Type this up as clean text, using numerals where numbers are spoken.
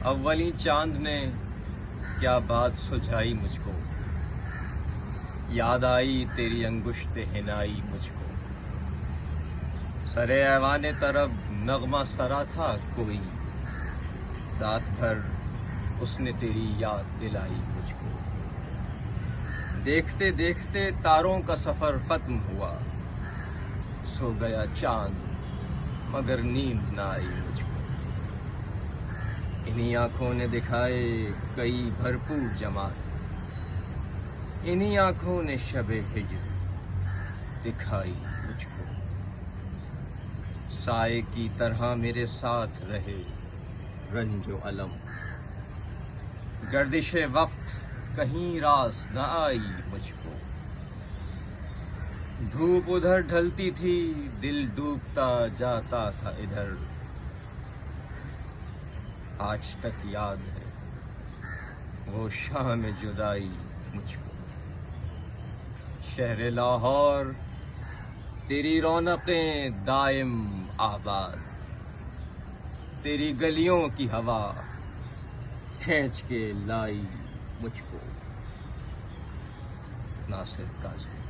اولی چاند نے کیا بات سجھائی مجھ کو، یاد آئی تیری انگشت حنائی مجھ کو۔ سرے ایوان طرب نغمہ سرا تھا کوئی، رات بھر اس نے تیری یاد دلائی مجھ کو۔ دیکھتے دیکھتے تاروں کا سفر ختم ہوا، سو گیا چاند مگر نیند نہ آئی مجھ کو۔ انہی آنکھوں نے دکھائے کئی بھرپور جمال، انہی آنکھوں نے شب ہجر دکھائی مجھ کو۔ سائے کی طرح میرے ساتھ رہے رنج و الم، گردش وقت کہیں راس نہ آئی مجھ کو۔ دھوپ ادھر ڈھلتی تھی دل ڈوبتا جاتا تھا ادھر، آج تک یاد ہے وہ شام جدائی مجھ کو۔ شہر لاہور تیری رونقیں دائم آباد، تیری گلیوں کی ہوا کھینچ کے لائی مجھ کو۔ ناصر کاظمی۔